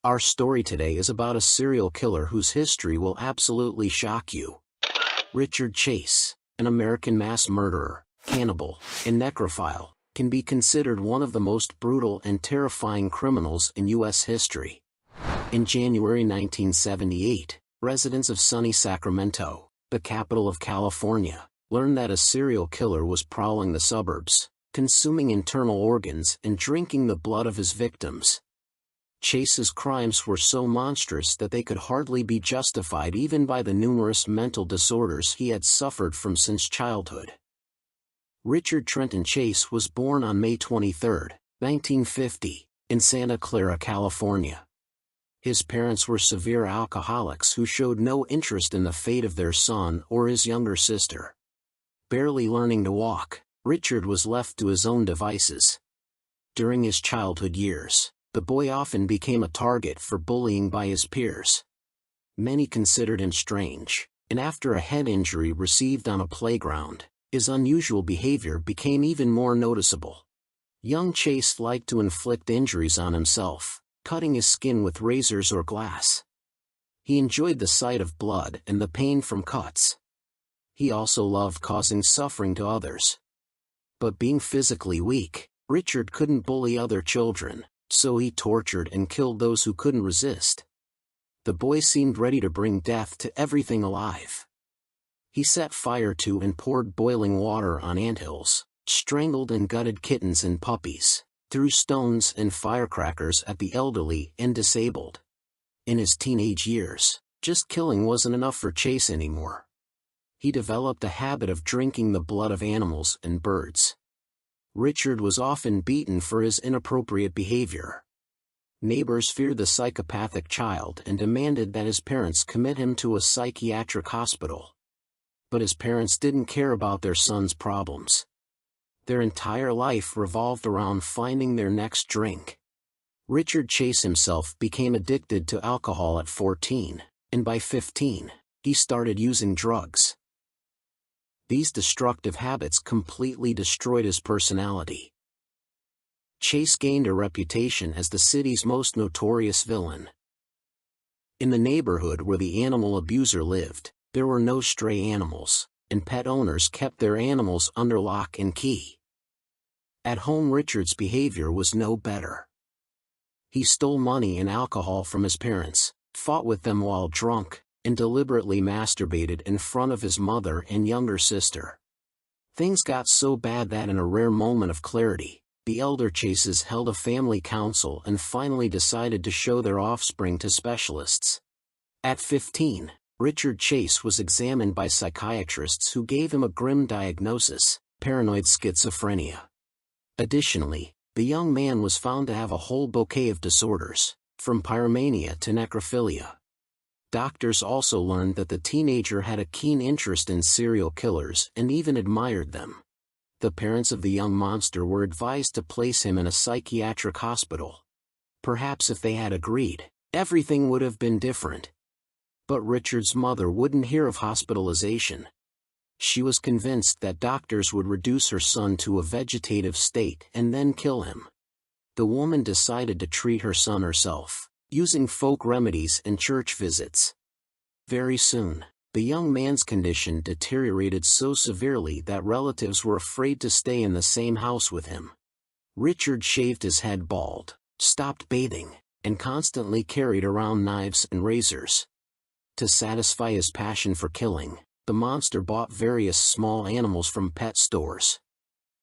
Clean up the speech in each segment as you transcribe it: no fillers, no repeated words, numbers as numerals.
Our story today is about a serial killer whose history will absolutely shock you. Richard Chase, an American mass murderer, cannibal, and necrophile, can be considered one of the most brutal and terrifying criminals in U.S. history. In January 1978, residents of sunny Sacramento, the capital of California, learned that a serial killer was prowling the suburbs, consuming internal organs and drinking the blood of his victims. Chase's crimes were so monstrous that they could hardly be justified even by the numerous mental disorders he had suffered from since childhood. Richard Trenton Chase was born on May 23, 1950, in Santa Clara, California. His parents were severe alcoholics who showed no interest in the fate of their son or his younger sister. Barely learning to walk, Richard was left to his own devices. During his childhood years, the boy often became a target for bullying by his peers. Many considered him strange, and after a head injury received on a playground, his unusual behavior became even more noticeable. Young Chase liked to inflict injuries on himself, cutting his skin with razors or glass. He enjoyed the sight of blood and the pain from cuts. He also loved causing suffering to others. But being physically weak, Richard couldn't bully other children, so he tortured and killed those who couldn't resist. The boy seemed ready to bring death to everything alive. He set fire to and poured boiling water on anthills, strangled and gutted kittens and puppies, threw stones and firecrackers at the elderly and disabled. In his teenage years, just killing wasn't enough for Chase anymore. He developed a habit of drinking the blood of animals and birds. Richard was often beaten for his inappropriate behavior. Neighbors feared the psychopathic child and demanded that his parents commit him to a psychiatric hospital. But his parents didn't care about their son's problems. Their entire life revolved around finding their next drink. Richard Chase himself became addicted to alcohol at 14, and by 15, he started using drugs. These destructive habits completely destroyed his personality. Chase gained a reputation as the city's most notorious villain. In the neighborhood where the animal abuser lived, there were no stray animals, and pet owners kept their animals under lock and key. At home, Richard's behavior was no better. He stole money and alcohol from his parents, fought with them while drunk, and deliberately masturbated in front of his mother and younger sister. Things got so bad that in a rare moment of clarity, the elder Chases held a family council and finally decided to show their offspring to specialists. At 15, Richard Chase was examined by psychiatrists who gave him a grim diagnosis: paranoid schizophrenia. Additionally, the young man was found to have a whole bouquet of disorders, from pyromania to necrophilia. Doctors also learned that the teenager had a keen interest in serial killers and even admired them. The parents of the young monster were advised to place him in a psychiatric hospital. Perhaps if they had agreed, everything would have been different. But Richard's mother wouldn't hear of hospitalization. She was convinced that doctors would reduce her son to a vegetative state and then kill him. The woman decided to treat her son herself, using folk remedies and church visits. Very soon, the young man's condition deteriorated so severely that relatives were afraid to stay in the same house with him. Richard shaved his head bald, stopped bathing, and constantly carried around knives and razors. To satisfy his passion for killing, the monster bought various small animals from pet stores.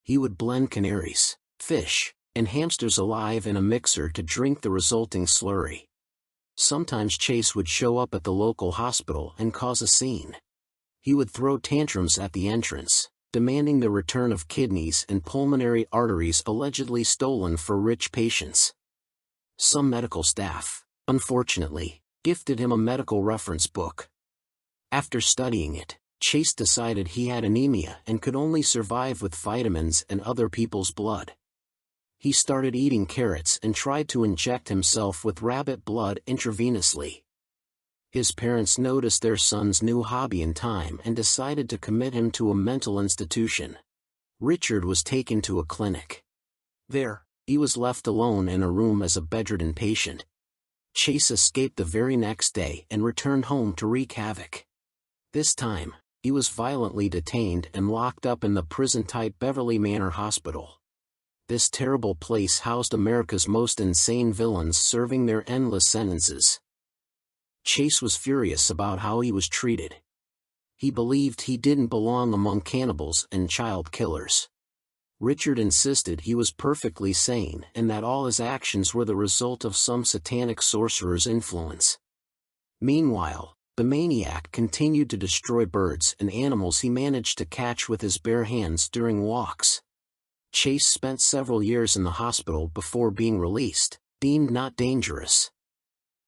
He would blend canaries, fish, and hamsters alive in a mixer to drink the resulting slurry. Sometimes Chase would show up at the local hospital and cause a scene. He would throw tantrums at the entrance, demanding the return of kidneys and pulmonary arteries allegedly stolen for rich patients. Some medical staff, unfortunately, gifted him a medical reference book. After studying it, Chase decided he had anemia and could only survive with vitamins and other people's blood. He started eating carrots and tried to inject himself with rabbit blood intravenously. His parents noticed their son's new hobby in time and decided to commit him to a mental institution. Richard was taken to a clinic. There, he was left alone in a room as a bedridden patient. Chase escaped the very next day and returned home to wreak havoc. This time, he was violently detained and locked up in the prison-type Beverly Manor Hospital. This terrible place housed America's most insane villains serving their endless sentences. Chase was furious about how he was treated. He believed he didn't belong among cannibals and child killers. Richard insisted he was perfectly sane and that all his actions were the result of some satanic sorcerer's influence. Meanwhile, the maniac continued to destroy birds and animals he managed to catch with his bare hands during walks. Chase spent several years in the hospital before being released, deemed not dangerous.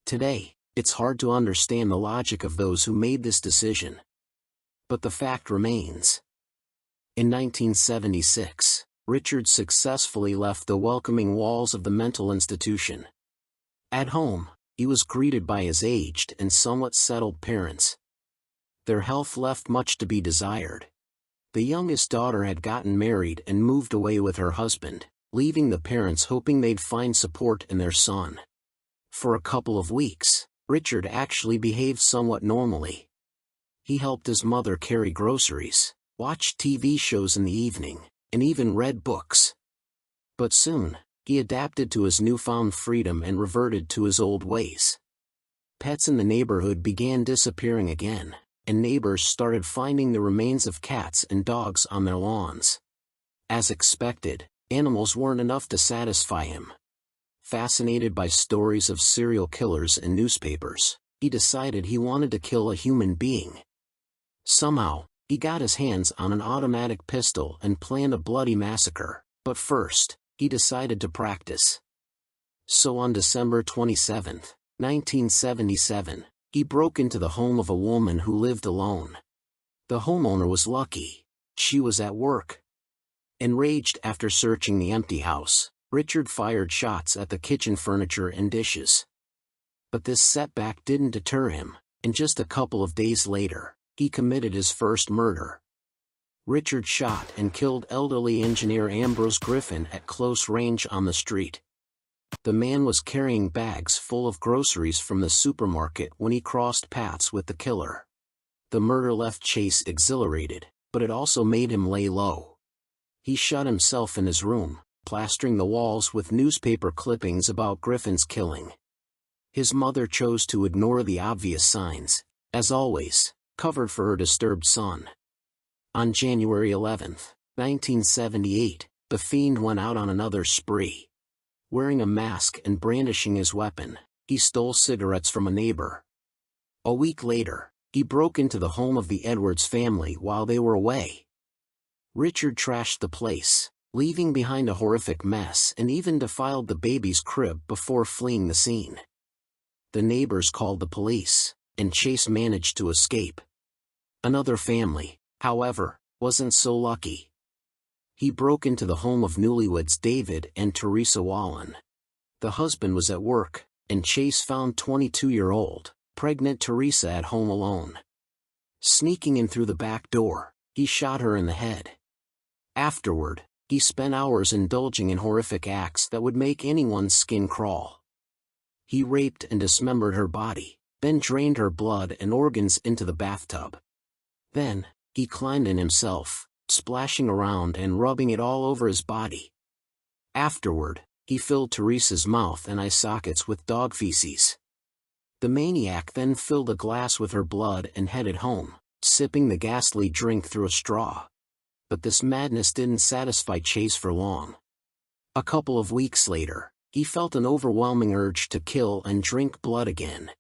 Today, it's hard to understand the logic of those who made this decision. But the fact remains. In 1976, Richard successfully left the welcoming walls of the mental institution. At home, he was greeted by his aged and somewhat settled parents. Their health left much to be desired. The youngest daughter had gotten married and moved away with her husband, leaving the parents hoping they'd find support in their son. For a couple of weeks, Richard actually behaved somewhat normally. He helped his mother carry groceries, watched TV shows in the evening, and even read books. But soon, he adapted to his newfound freedom and reverted to his old ways. Pets in the neighborhood began disappearing again, and neighbors started finding the remains of cats and dogs on their lawns. As expected, animals weren't enough to satisfy him. Fascinated by stories of serial killers in newspapers, he decided he wanted to kill a human being. Somehow, he got his hands on an automatic pistol and planned a bloody massacre, but first, he decided to practice. So on December 27, 1977, he broke into the home of a woman who lived alone. The homeowner was lucky. She was at work. Enraged after searching the empty house, Richard fired shots at the kitchen furniture and dishes. But this setback didn't deter him, and just a couple of days later, he committed his first murder. Richard shot and killed elderly engineer Ambrose Griffin at close range on the street. The man was carrying bags full of groceries from the supermarket when he crossed paths with the killer. The murder left Chase exhilarated, but it also made him lay low. He shut himself in his room, plastering the walls with newspaper clippings about Griffin's killing. His mother chose to ignore the obvious signs, as always, covered for her disturbed son. On January 11, 1978, the fiend went out on another spree. Wearing a mask and brandishing his weapon, he stole cigarettes from a neighbor. A week later, he broke into the home of the Edwards family while they were away. Richard trashed the place, leaving behind a horrific mess, and even defiled the baby's crib before fleeing the scene. The neighbors called the police, and Chase managed to escape. Another family, however, wasn't so lucky. He broke into the home of newlyweds David and Teresa Wallen. The husband was at work, and Chase found 22-year-old, pregnant Teresa at home alone. Sneaking in through the back door, he shot her in the head. Afterward, he spent hours indulging in horrific acts that would make anyone's skin crawl. He raped and dismembered her body, then drained her blood and organs into the bathtub. Then, he climbed in himself, splashing around and rubbing it all over his body. Afterward, he filled Teresa's mouth and eye sockets with dog feces. The maniac then filled a glass with her blood and headed home, sipping the ghastly drink through a straw. But this madness didn't satisfy Chase for long. A couple of weeks later, he felt an overwhelming urge to kill and drink blood again.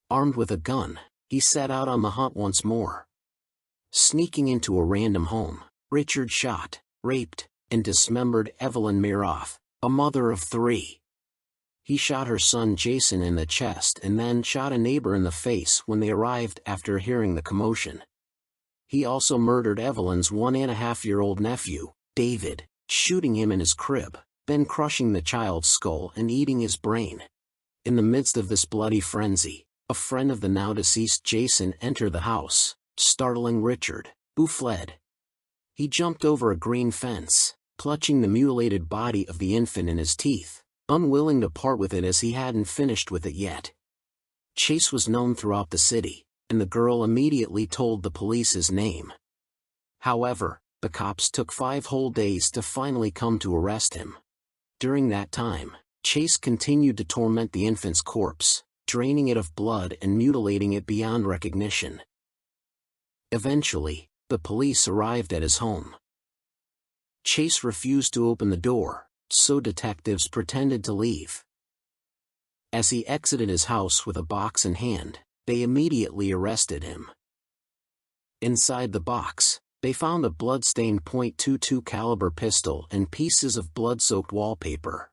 Armed with a gun, he set out on the hunt once more. Sneaking into a random home, Richard shot, raped, and dismembered Evelyn Miroth, a mother of 3. He shot her son Jason in the chest and then shot a neighbor in the face when they arrived after hearing the commotion. He also murdered Evelyn's 1.5-year-old nephew, David, shooting him in his crib, then crushing the child's skull and eating his brain. In the midst of this bloody frenzy, a friend of the now-deceased Jason entered the house, startling Richard, who fled. He jumped over a green fence, clutching the mutilated body of the infant in his teeth, unwilling to part with it as he hadn't finished with it yet. Chase was known throughout the city, and the girl immediately told the police his name. However, the cops took 5 whole days to finally come to arrest him. During that time, Chase continued to torment the infant's corpse, draining it of blood and mutilating it beyond recognition. Eventually, the police arrived at his home. Chase refused to open the door, so detectives pretended to leave. As he exited his house with a box in hand, they immediately arrested him. Inside the box, they found a blood-stained .22 caliber pistol and pieces of blood-soaked wallpaper.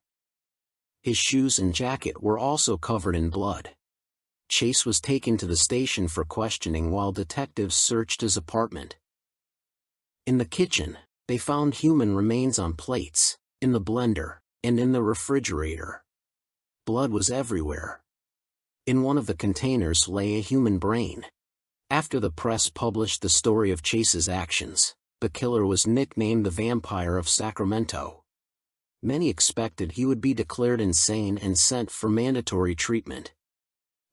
His shoes and jacket were also covered in blood. Chase was taken to the station for questioning while detectives searched his apartment. In the kitchen, they found human remains on plates, in the blender, and in the refrigerator. Blood was everywhere. In one of the containers lay a human brain. After the press published the story of Chase's actions, the killer was nicknamed the Vampire of Sacramento. Many expected he would be declared insane and sent for mandatory treatment.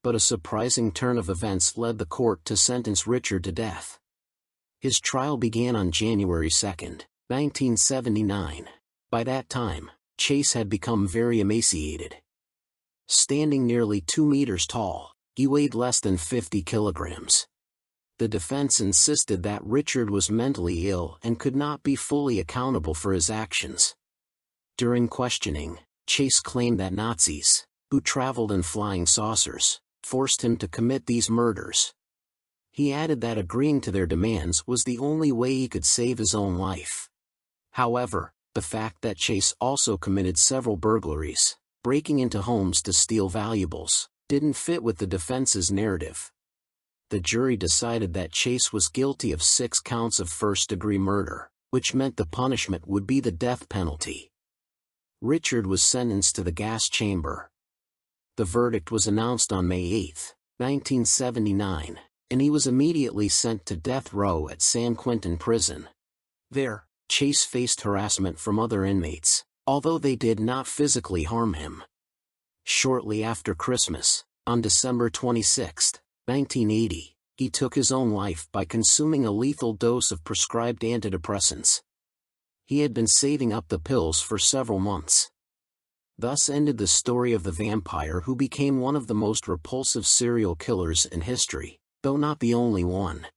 But a surprising turn of events led the court to sentence Richard to death. His trial began on January 2, 1979. By that time, Chase had become very emaciated. Standing nearly 2 meters tall, he weighed less than 50 kilograms. The defense insisted that Richard was mentally ill and could not be fully accountable for his actions. During questioning, Chase claimed that Nazis, who traveled in flying saucers, forced him to commit these murders. He added that agreeing to their demands was the only way he could save his own life. However, the fact that Chase also committed several burglaries, breaking into homes to steal valuables, didn't fit with the defense's narrative. The jury decided that Chase was guilty of 6 counts of first-degree murder, which meant the punishment would be the death penalty. Richard was sentenced to the gas chamber. The verdict was announced on May 8, 1979, and he was immediately sent to death row at San Quentin Prison. There, Chase faced harassment from other inmates, although they did not physically harm him. Shortly after Christmas, on December 26, 1980, he took his own life by consuming a lethal dose of prescribed antidepressants. He had been saving up the pills for several months. Thus ended the story of the vampire who became one of the most repulsive serial killers in history, though not the only one.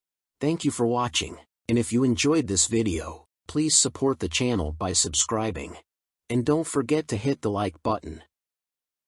Thank you for watching, and if you enjoyed this video, please support the channel by subscribing. And don't forget to hit the like button.